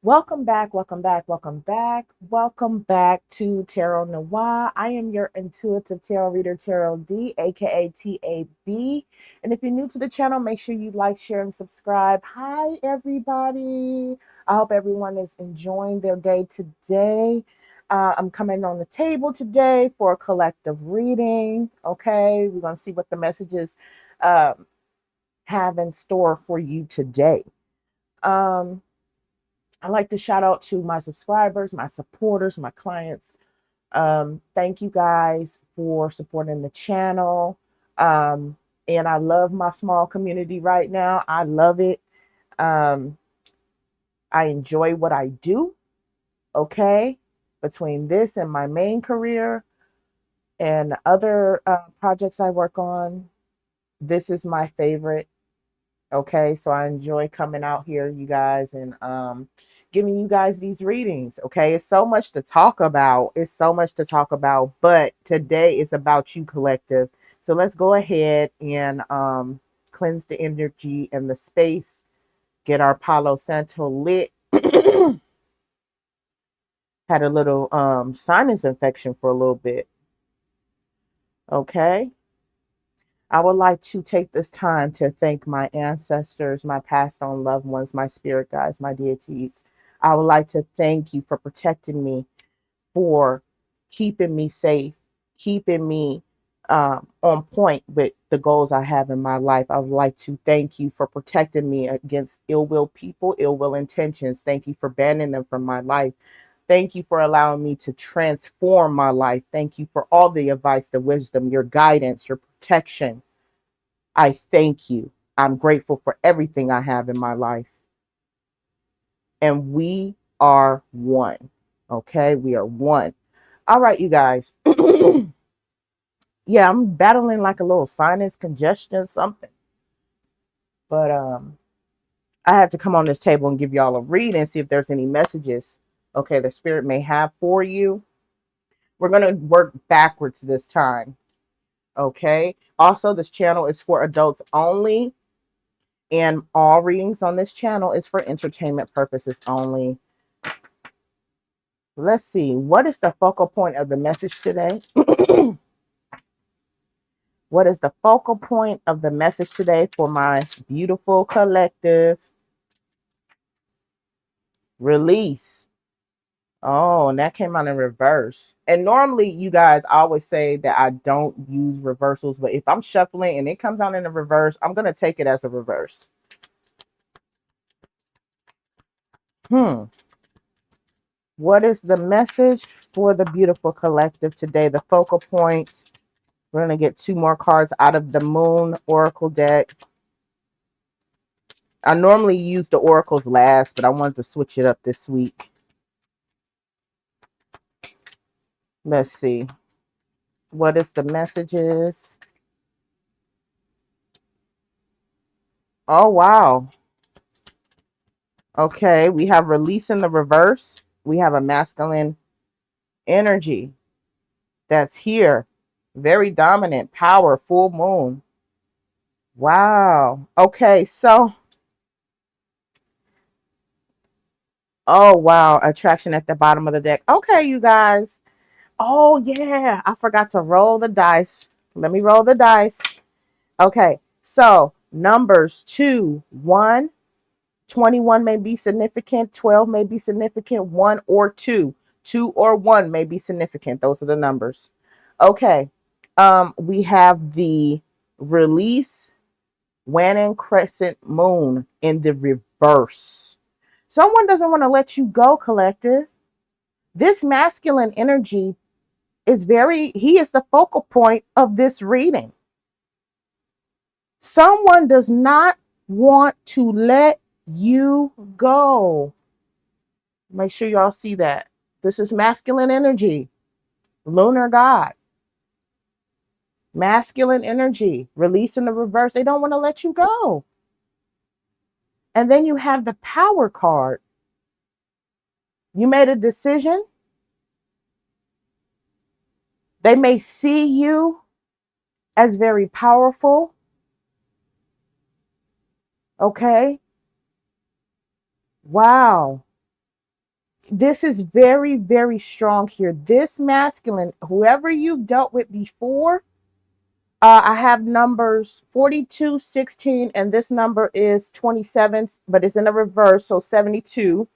Welcome back, welcome back, welcome back, welcome back to Tarot Noir. I am your intuitive tarot reader, Tarot D, aka TAB. And if you're new to the channel, make sure you like, share, and subscribe. Hi, everybody. I hope everyone is enjoying their day today. I'm coming on the table today for a collective reading. Okay, we're going to see what the messages have in store for you today. I like to shout out to my subscribers, my supporters, my clients. Thank you guys for supporting the channel. And I love my small community right now. I love it. Um, I enjoy what I do. Okay. Between this and my main career and other projects I work on, this is my favorite. Okay, so I enjoy coming out here, you guys, and giving you guys these readings. Okay, it's so much to talk about. It's so much to talk about, but today is about you, collective. So let's go ahead and cleanse the energy and the space. Get our Palo Santo lit. Had a little sinus infection for a little bit. Okay. I would like to take this time to thank my ancestors, my passed on loved ones, my spirit guides, my deities. I would like to thank you for protecting me, for keeping me safe, keeping me on point with the goals I have in my life. I would like to thank you for protecting me against ill will people, ill will intentions. Thank you for banning them from my life. Thank you for allowing me to transform my life. Thank you for all the advice, the wisdom, your guidance, your protection. I thank you. I'm grateful for everything I have in my life. And we are one. Okay, we are one. All right, you guys. Yeah, I'm battling like a little sinus congestion, something. But I had to come on this table and give y'all a read and see if there's any messages, okay, the spirit may have for you. We're gonna work backwards this time. Okay. Also, this channel is for adults only, and all readings on this channel is for entertainment purposes only. Let's see. What is the focal point of the message today? What is the focal point of the message today for my beautiful collective? Release. Oh, and that came out in reverse. And normally, you guys, I always say that I don't use reversals, but if I'm shuffling and it comes out in a reverse, I'm going to take it as a reverse. What is the message for the beautiful collective today? The focal point. We're going to get two more cards out of the Moon Oracle deck. I normally use the oracles last, but I wanted to switch it up this week. Let's see. What is the messages? Oh, wow. Okay, we have release in the reverse. We have a masculine energy that's here. Very dominant, power, full moon. Wow. Okay, so. Oh, wow. Attraction at the bottom of the deck. Okay, you guys. Oh, yeah. I forgot to roll the dice. Let me roll the dice. Okay, so numbers 2, 1, 21 may be significant, 12 may be significant, 1 or 2. 2 or 1 may be significant. Those are the numbers. Okay, we have the release, waning crescent moon in the reverse. Someone doesn't want to let you go, collective. This masculine energy is he is the focal point of this reading. Someone does not want to let you go. Make sure y'all see that. This is masculine energy, lunar god. Masculine energy, release in the reverse. They don't want to let you go. And then you have the power card. You made a decision. They may see you as very powerful, okay? Wow. This is very, very strong here. This masculine, whoever you've dealt with before, I have numbers 42, 16, and this number is 27, but it's in a reverse, so 72.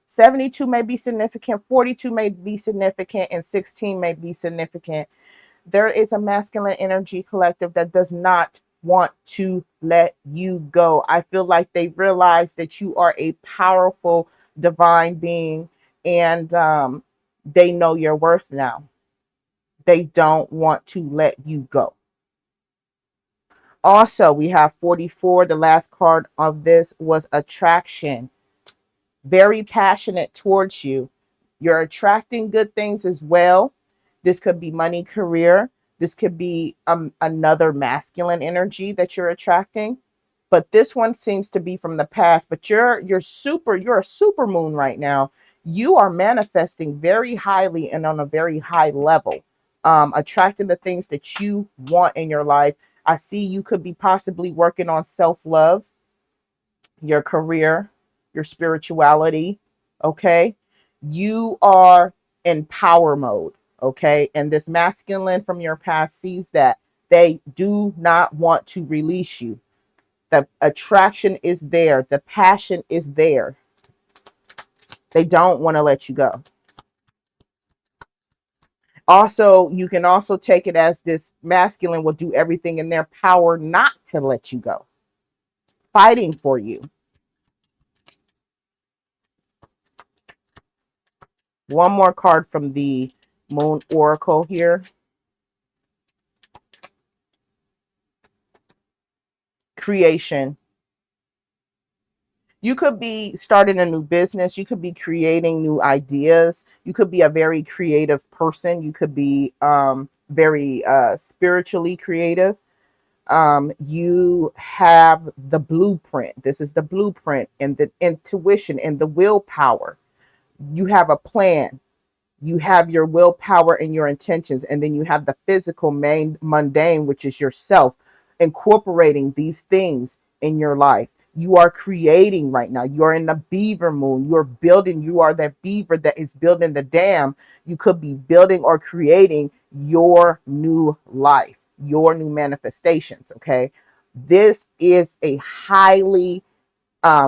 72 may be significant, 42 may be significant, and 16 may be significant. There is a masculine energy collective that does not want to let you go. I feel like they realize that you are a powerful divine being, and they know your worth now. They don't want to let you go. Also, we have 44. The last card of this was attraction. Very passionate towards you. You're attracting good things as well. This could be money, career. This could be another masculine energy that you're attracting. But this one seems to be from the past. But you're a super moon right now. You are manifesting very highly and on a very high level, attracting the things that you want in your life. I see you could be possibly working on self-love, your career, your spirituality. Okay. You are in power mode. Okay. And this masculine from your past sees that they do not want to release you. The attraction is there, the passion is there. They don't want to let you go. Also, you can also take it as this masculine will do everything in their power not to let you go, fighting for you. One more card from the Moon Oracle here. Creation. You could be starting a new business. You could be creating new ideas. You could be a very creative person. You could be very spiritually creative. You have the blueprint. This is the blueprint and the intuition and the willpower. You have a plan. You have your willpower and your intentions, and then you have the physical main mundane, which is yourself, incorporating these things in your life. You are creating right now. You're in the beaver moon. You're building. You are that beaver that is building the dam. You could be building or creating your new life, your new manifestations. Okay. This is a highly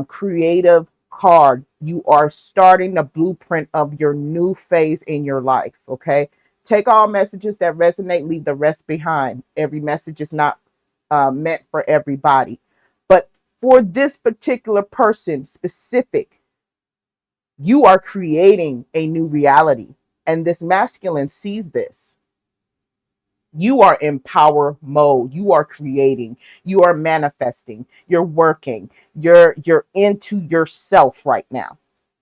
creative card. You are starting the blueprint of your new phase in your life. Okay. Take all messages that resonate, leave the rest behind. Every message is not meant for everybody. But for this particular person specific, you are creating a new reality. And this masculine sees this. You are in power mode. You are creating. You are manifesting. You're working. You're into yourself right now.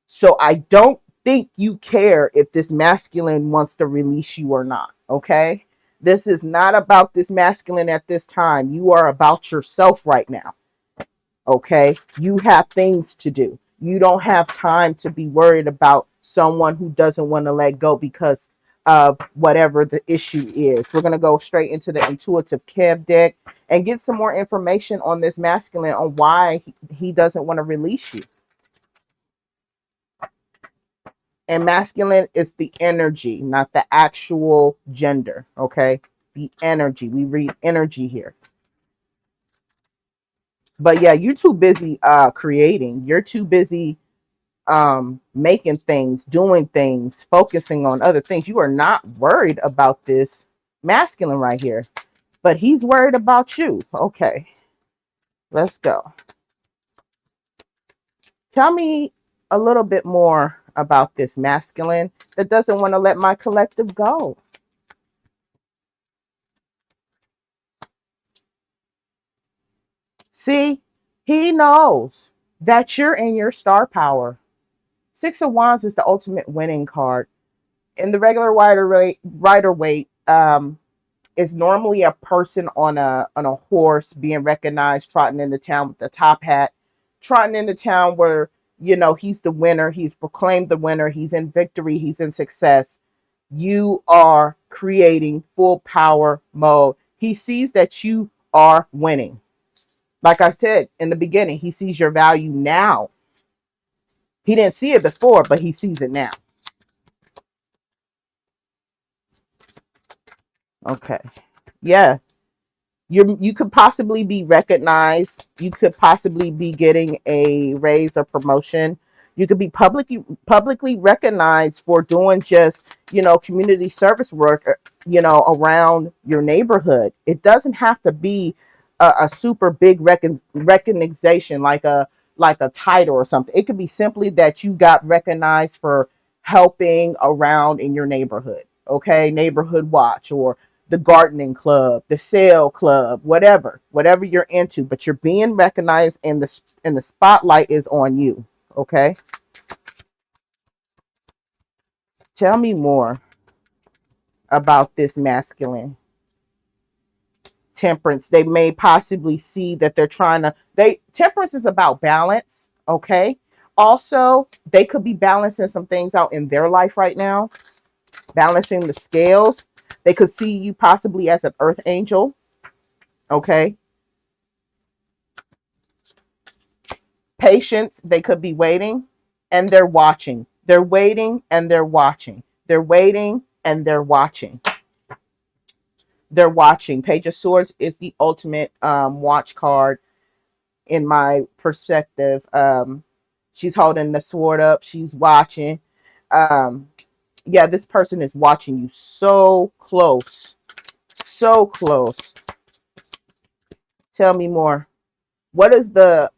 So I don't think you care if this masculine wants to release you or not. Okay? This is not about this masculine at this time. You are about yourself right now. Okay? You have things to do. You don't have time to be worried about someone who doesn't want to let go because of whatever the issue is. We're going to go straight into the intuitive Kev deck and get some more information on this masculine, on why he doesn't want to release you. And masculine is the energy, not the actual gender. Okay? The energy. We read energy here. But yeah, you're too busy creating. You're too busy making things, doing things, focusing on other things. You are not worried about this masculine right here, but he's worried about you. Okay, let's go. Tell me a little bit more about this masculine that doesn't want to let my collective go. See, he knows that you're in your star power. Six of Wands is the ultimate winning card. In the regular rider weight, is normally a person on a horse being recognized, trotting into town with the top hat, trotting into town where, you know, he's the winner, he's proclaimed the winner, he's in victory, he's in success. You are creating full power mode. He sees that you are winning. Like I said in the beginning, he sees your value now. He didn't see it before, but he sees it now. Okay. Yeah. You could possibly be recognized. You could possibly be getting a raise or promotion. You could be publicly recognized for doing just, community service work, around your neighborhood. It doesn't have to be a super big recognition like a title or something. It could be simply that you got recognized for helping around in your neighborhood. Okay, neighborhood watch, or the gardening club, the sail club, whatever you're into, but you're being recognized, and the spotlight is on you. Okay. Tell me more about this masculine. Temperance. They may possibly see that they're trying to, temperance is about balance. Okay. Also, they could be balancing some things out in their life right now, balancing the scales. They could see you possibly as an earth angel. Okay. Patience, they could be waiting and they're watching. They're waiting and they're watching. They're waiting and they're watching. They're watching. Page of Swords is the ultimate watch card in my perspective. She's holding the sword up. She's watching. Um, yeah, this person is watching you so close. So close. Tell me more. What is the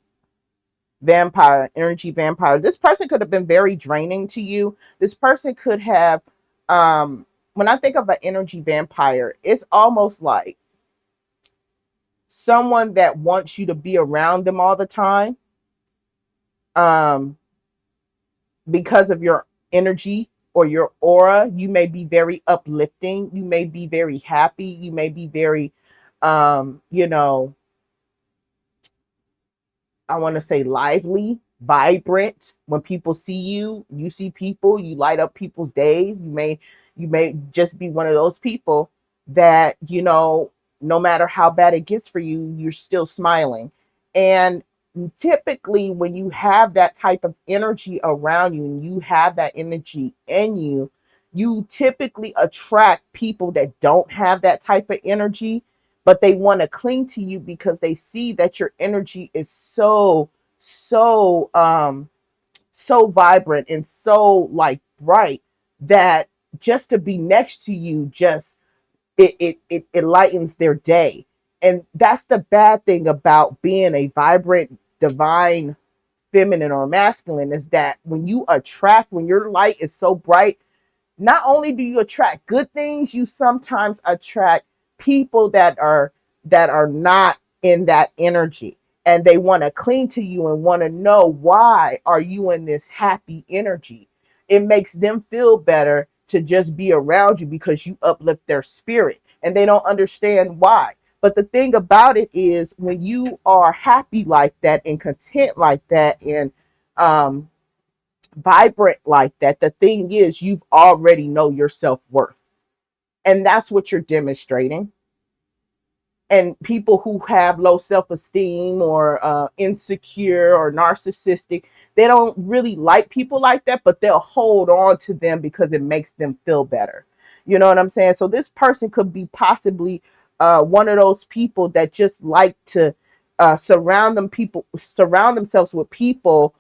vampire, energy vampire? This person could have been very draining to you. This person could have, when I think of an energy vampire, it's almost like someone that wants you to be around them all the time, um, because of your energy or your aura. You may be very uplifting. You may be very happy. You may be very, um, you know, I want to say lively, vibrant. When people see you, you see people, you light up people's days. You may just be one of those people that, no matter how bad it gets for you, you're still smiling. And typically when you have that type of energy around you and you have that energy in you, you typically attract people that don't have that type of energy, but they want to cling to you because they see that your energy is so vibrant and so like bright, that just to be next to you, just it lightens their day. And that's the bad thing about being a vibrant divine feminine or masculine, is that when your light is so bright, not only do you attract good things, you sometimes attract people that are not in that energy, and they want to cling to you and want to know, why are you in this happy energy? It makes them feel better to just be around you because you uplift their spirit, and they don't understand why. But the thing about it is, when you are happy like that and content like that and um vibrant like that, the thing is, you've already know your self-worth, and that's what you're demonstrating. And people who have low self-esteem or insecure or narcissistic, they don't really like people like that, but they'll hold on to them because it makes them feel better. You know what I'm saying? So this person could be possibly one of those people that just like to surround themselves with people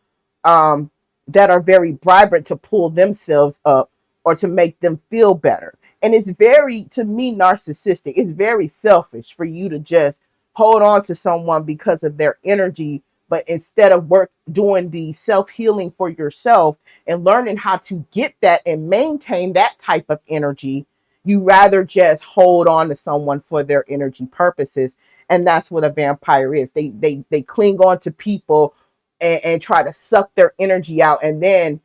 um, that are very vibrant, to pull themselves up or to make them feel better. And it's very, to me, narcissistic. It's very selfish for you to just hold on to someone because of their energy, but instead of doing the self-healing for yourself and learning how to get that and maintain that type of energy, you rather just hold on to someone for their energy purposes. And that's what a vampire is. They cling on to people and try to suck their energy out, and then,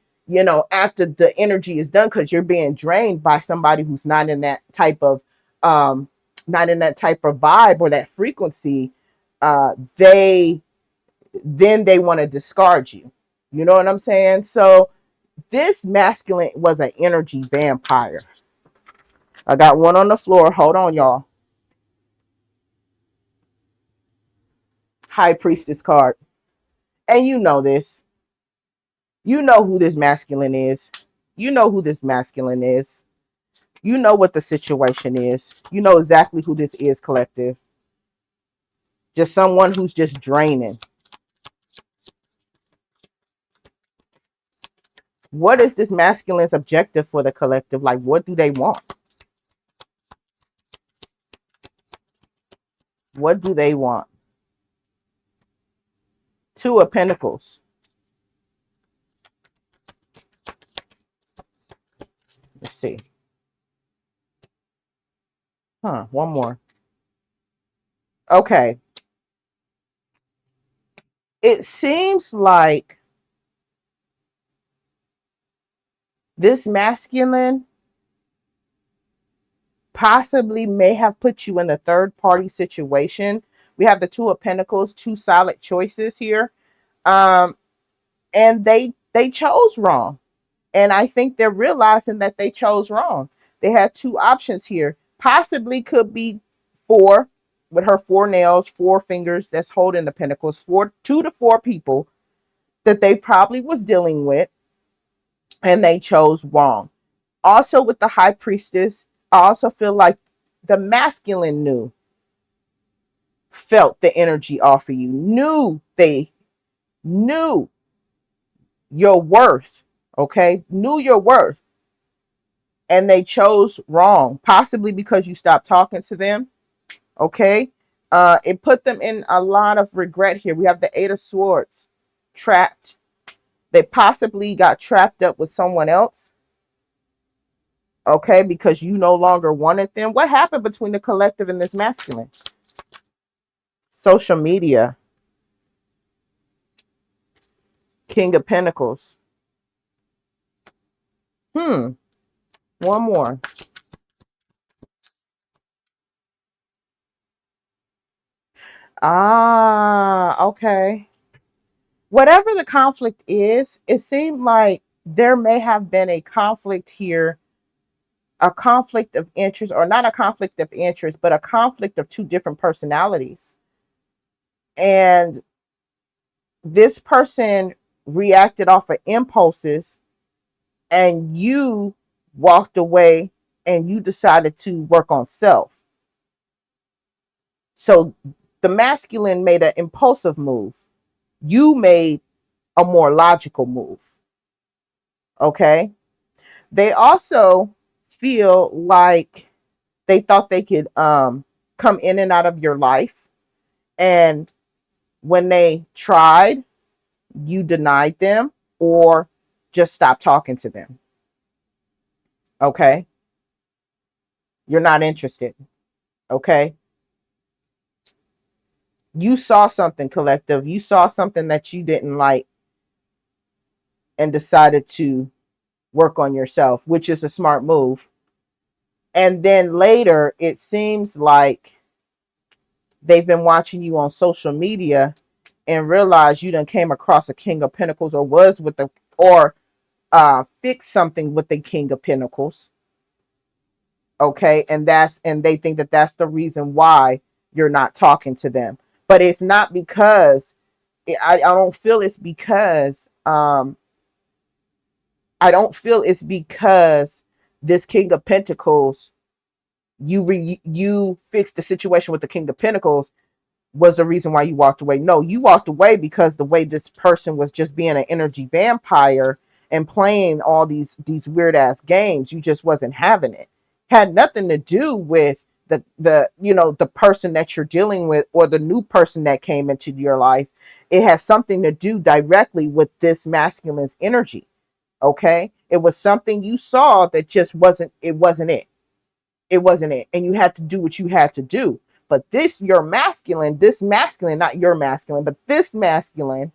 after the energy is done, because you're being drained by somebody who's um not in that type of vibe or that frequency, they then they want to discard you. You know what I'm saying? So this masculine was an energy vampire. I got one on the floor. Hold on, y'all. High Priestess card. And you know this. You know who this masculine is. You know who this masculine is. You know what the situation is. You know exactly who this is, collective. Just someone who's just draining. What is this masculine's objective for the collective? Like, what do they want? What do they want? Two of Pentacles. Let's see. One more. Okay. It seems like this masculine possibly may have put you in the third party situation. We have the Two of Pentacles, two solid choices here. And they chose wrong. And I think they're realizing that they chose wrong. They had two options here. Possibly could be four, with her four nails, four fingers that's holding the pentacles, two to four people that they probably was dealing with, and they chose wrong. Also with the High Priestess, I also feel like the masculine felt the energy off of you, they knew your worth, okay? Knew your worth. And they chose wrong, possibly because you stopped talking to them, okay? It put them in a lot of regret here. We have the Eight of Swords, trapped. They possibly got trapped up with someone else, okay, because you no longer wanted them. What happened between the collective and this masculine? Social media. King of Pentacles. One more. Okay. Whatever the conflict is, it seemed like there may have been a conflict here, a conflict of interest, or not a conflict of interest, but a conflict of two different personalities. And this person reacted off of impulses, and you walked away and you decided to work on self. So the masculine made an impulsive move. You made a more logical move. Okay. They also feel like they thought they could come in and out of your life. And when they tried, you denied them or just stopped talking to them. Okay. You're not interested. Okay. You saw something, collective. You saw something that you didn't like and decided to work on yourself, which is a smart move. And then later, it seems like they've been watching you on social media and realize you done came across a King of Pentacles, or was with the, or fix something with the King of Pentacles. Okay. And they think that that's the reason why you're not talking to them. But it's not because, I don't feel it's because, I don't feel it's because this King of Pentacles, you fixed the situation with the King of Pentacles, was the reason why you walked away. No, you walked away because the way this person was just being an energy vampire and playing all these weird ass games, you just wasn't having it. Had nothing to do with the person that you're dealing with or the new person that came into your life. It has something to do directly with this masculine's energy. Okay, it was something you saw that just wasn't it. It wasn't it, and you had to do what you had to do. But this masculine, not your masculine, but this masculine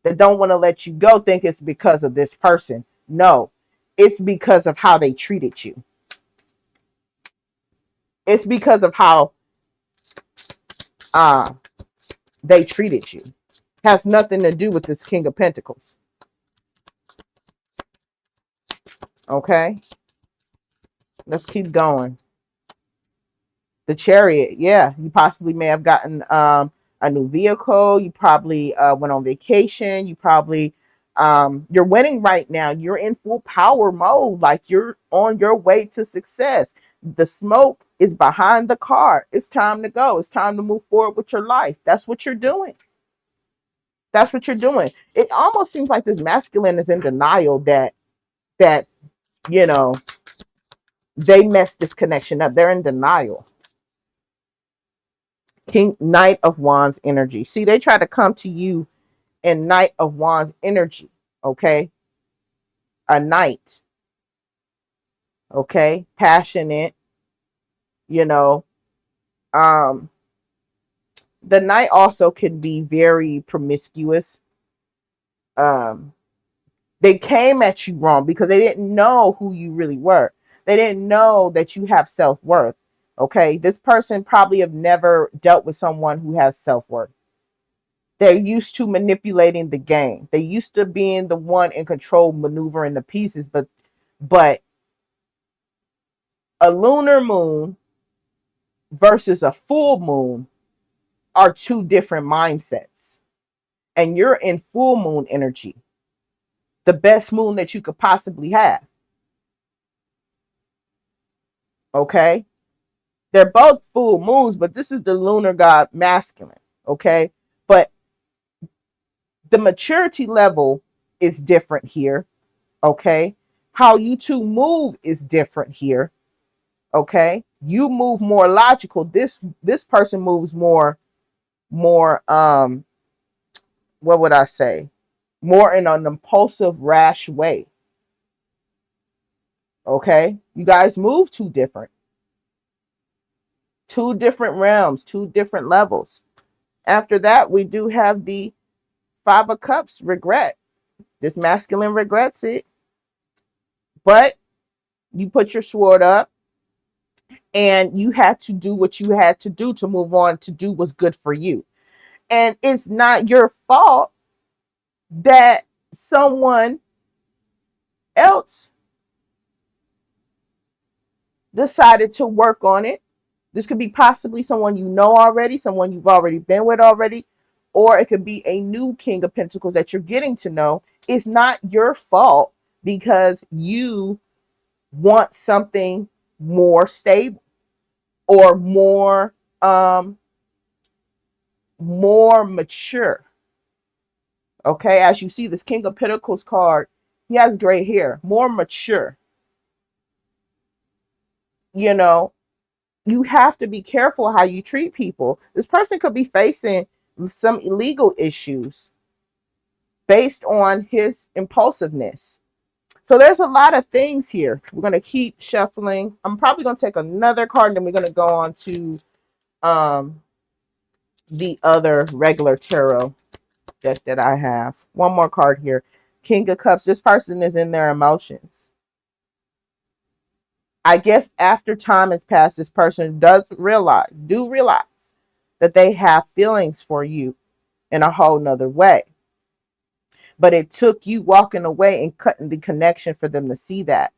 that don't want to let you go, think it's because of this person. No, it's because of how they treated you. It's because of how they treated you. Has nothing to do with this King of Pentacles. Okay. Let's keep going. The Chariot. Yeah, you possibly may have gotten a new vehicle. You probably went on vacation. You probably you're winning right now. You're in full power mode. Like you're on your way to success. The smoke is behind the car. It's time to go. It's time to move forward with your life. That's what you're doing. That's what you're doing. It almost seems like this masculine is in denial that you know they messed this connection up. They're in denial. King Knight of Wands energy. See, they try to come to you in Knight of Wands energy. Okay, a knight. Okay, passionate. You know, um, the knight also can be very promiscuous. Um, they came at you wrong because they didn't know who you really were. They didn't know that you have self-worth. Okay, this person probably have never dealt with someone who has self-worth. They're used to manipulating the game. They used to being the one in control, maneuvering the pieces. But a lunar moon versus a full moon are two different mindsets. And you're in full moon energy, the best moon that you could possibly have. Okay, they're both full moons, but this is the lunar god masculine. Okay, but the maturity level is different here. Okay, how you two move is different here. Okay, you move more logical. This person moves more what would I say, more in an impulsive, rash way. Okay, you guys move two different realms, two different levels. After that, we do have the Five of Cups, regret. This masculine regrets it, but you put your sword up and you had to do what you had to do to move on, to do what's good for you. And it's not your fault that someone else decided to work on it. This could be possibly someone you know already, someone you've already been with already, or it could be a new King of Pentacles that you're getting to know. It's not your fault because you want something more stable or more mature. Okay, as you see this King of Pentacles card, he has gray hair, more mature. You know, you have to be careful how you treat people. This person could be facing some illegal issues based on his impulsiveness. So there's a lot of things here. We're going to keep shuffling. I'm probably going to take another card and then we're going to go on to um, the other regular tarot deck that I have. One more card here. King of Cups. This person is in their emotions. I guess after time has passed, this person do realize that they have feelings for you in a whole nother way. But it took you walking away and cutting the connection for them to see that.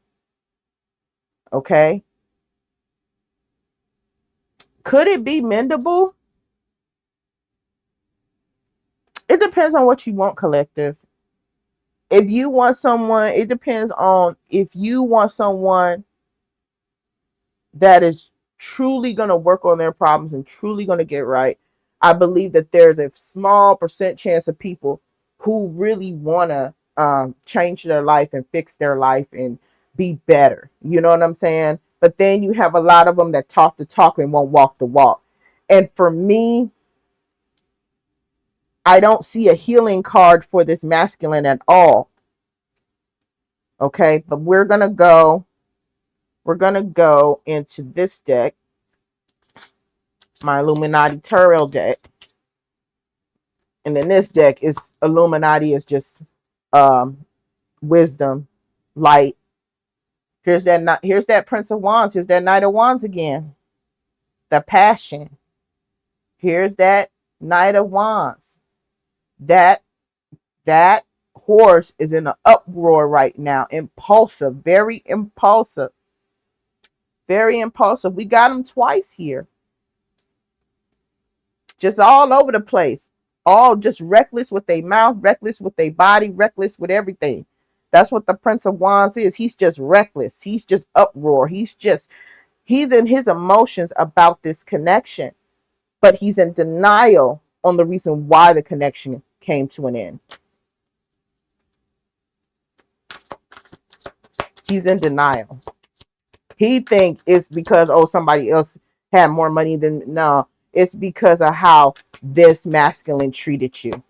Okay. Could it be mendable? It depends on what you want, collective. If you want someone, it depends on if you want someone that is truly going to work on their problems and truly going to get right. I believe that there's a small percent chance of people who really want to change their life and fix their life and be better. You know what I'm saying? But then you have a lot of them that talk the talk and won't walk the walk. And for me, I don't see a healing card for this masculine at all. Okay, but we're going to go into this deck, my Illuminati Tarot deck. And then this deck is Illuminati is just wisdom, light. Here's that Prince of Wands. Here's that Knight of Wands again. The passion. Here's that Knight of Wands. That horse is in an uproar right now. Impulsive, very impulsive. Very impulsive. We got them twice here. Just all over the place. All just reckless with their mouth, reckless with their body, reckless with everything. That's what the Prince of Wands is. He's just reckless. He's just uproar. He's in his emotions about this connection, but he's in denial on the reason why the connection came to an end. He's in denial. He think it's because, oh, somebody else had more money than, no, it's because of how this masculine treated you.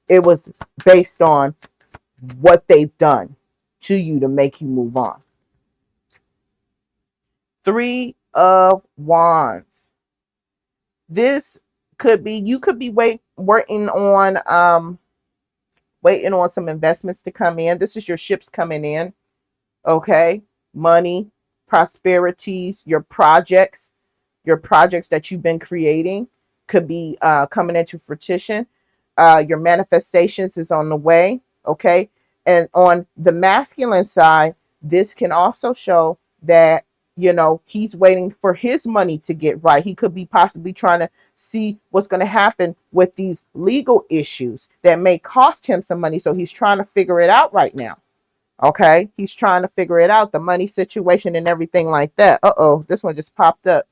It was based on what they've done to you to make you move on. 3 of Wands. This could be, you could be waiting on some investments to come in. This is your ships coming in. Okay, money, prosperities, your projects that you've been creating could be coming into fruition. Your manifestations is on the way. Okay, and on the masculine side, this can also show that, you know, he's waiting for his money to get right. He could be possibly trying to see what's going to happen with these legal issues that may cost him some money, so he's trying to figure it out right now. Okay, he's trying to figure it out, the money situation and everything like that. This one just popped up.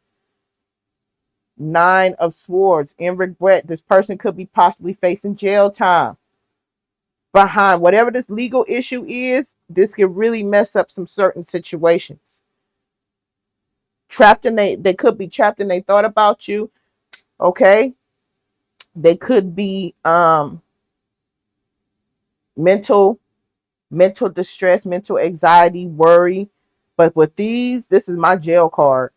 9 of Swords. In regret, this person could be possibly facing jail time behind whatever this legal issue is. This could really mess up some certain situations. They could be trapped in they thought about you. Okay, they could be mental distress, mental anxiety, worry. But with these, this is my jail card.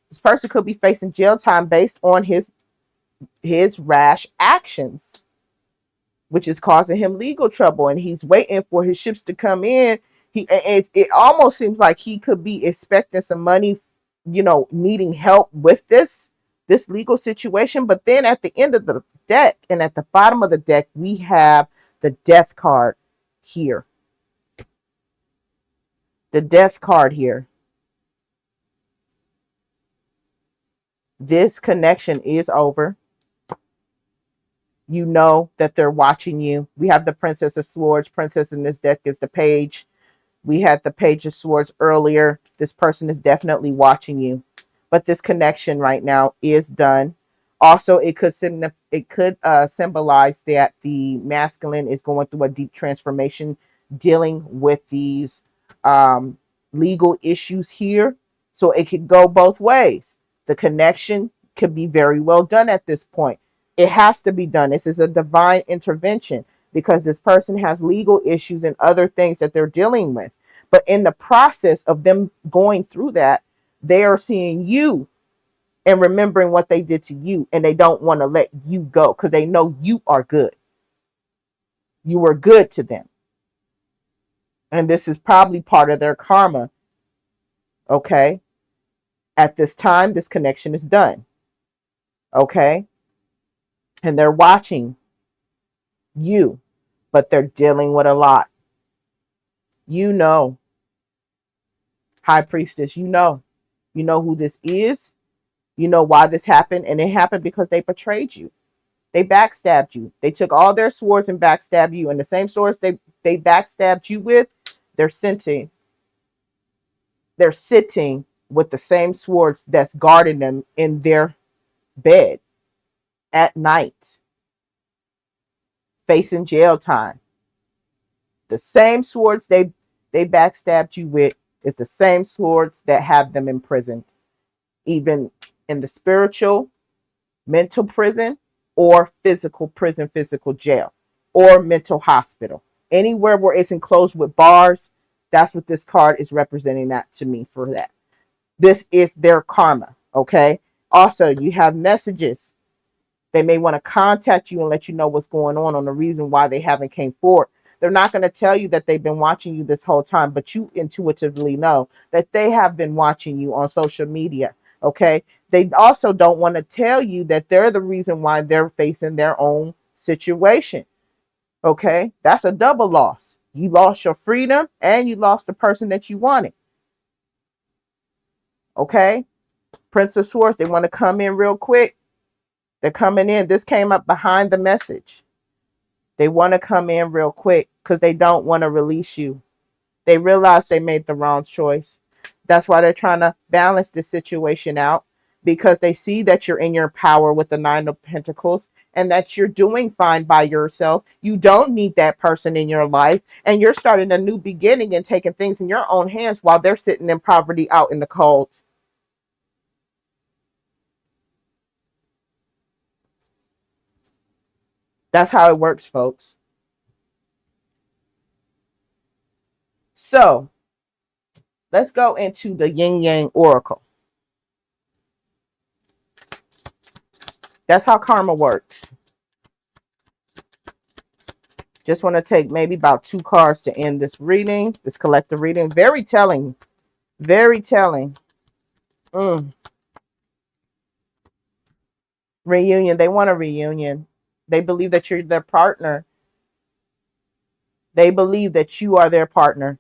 This person could be facing jail time based on his rash actions, which is causing him legal trouble, and he's waiting for his ships to come in. It almost seems like he could be expecting some money, you know, needing help with this legal situation. But then at the end of the deck and at the bottom of the deck, we have the Death card here. The Death card here. This connection is over. You know that they're watching you. We have the Princess of Swords. Princess in this deck is the Page. We had the Page of Swords earlier. This person is definitely watching you. But this connection right now is done. Also, it could symbolize that the masculine is going through a deep transformation, dealing with these legal issues here. So it could go both ways. The connection could be very well done at this point. It has to be done. This is a divine intervention because this person has legal issues and other things that they're dealing with. But in the process of them going through that, they are seeing you and remembering what they did to you, and they don't want to let you go because they know you are good. You were good to them. And this is probably part of their karma. Okay. At this time, this connection is done. Okay. And they're watching you, but they're dealing with a lot. You know, High Priestess, you know who this is. You know why this happened. And it happened because they betrayed you. They backstabbed you. They took all their swords and backstabbed you. And the same swords they backstabbed you with, they're sitting with the same swords that's guarding them in their bed at night, facing jail time. The same swords they backstabbed you with is the same swords that have them in prison, even in the spiritual, mental prison, or physical prison, physical jail, or mental hospital. Anywhere where it's enclosed with bars, that's what this card is representing that to me for that. This is their karma, okay? Also, you have messages. They may want to contact you and let you know what's going on the reason why they haven't came forward. They're not going to tell you that they've been watching you this whole time, but you intuitively know that they have been watching you on social media, okay? They also don't want to tell you that they're the reason why they're facing their own situation, okay? That's a double loss. You lost your freedom and you lost the person that you wanted. Okay. Prince of Swords, they want to come in real quick. They're coming in. This came up behind the message. They want to come in real quick because they don't want to release you. They realize they made the wrong choice. That's why they're trying to balance this situation out, because they see that you're in your power with the Nine of Pentacles and that you're doing fine by yourself. You don't need that person in your life, and you're starting a new beginning and taking things in your own hands while they're sitting in poverty out in the cold. That's how it works, folks. So let's go into the Yin Yang Oracle. That's how karma works. Just want to take maybe about 2 cards to end this reading, this collective reading. Very telling. Very telling. Reunion. They want a reunion. They believe that you're their partner. They believe that you are their partner.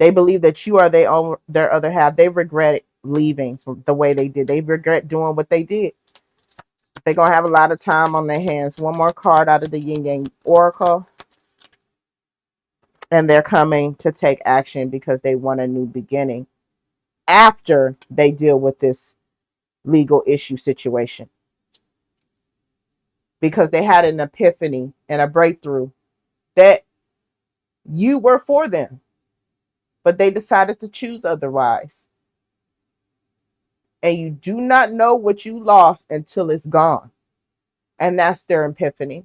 They believe that you are their other half. They regret leaving the way they did. They regret doing what they did. They're going to have a lot of time on their hands. One more card out of the Yin Yang Oracle. And they're coming to take action because they want a new beginning after they deal with this legal issue situation. Because they had an epiphany and a breakthrough that you were for them, but they decided to choose otherwise. And you do not know what you lost until it's gone. And that's their epiphany.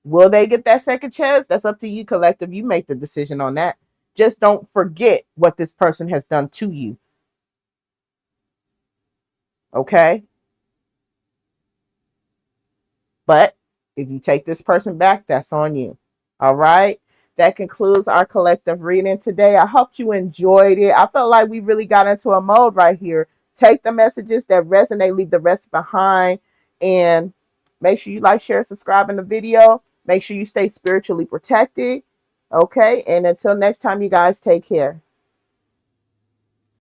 Will they get that second chance? That's up to you, collective. You make the decision on that. Just don't forget what this person has done to you. Okay? But if you take this person back, that's on you. All right? That concludes our collective reading today. I hope you enjoyed it. I felt like we really got into a mode right here. Take the messages that resonate, leave the rest behind, and make sure you like, share, subscribe in the video. Make sure you stay spiritually protected. Okay? And until next time, you guys take care.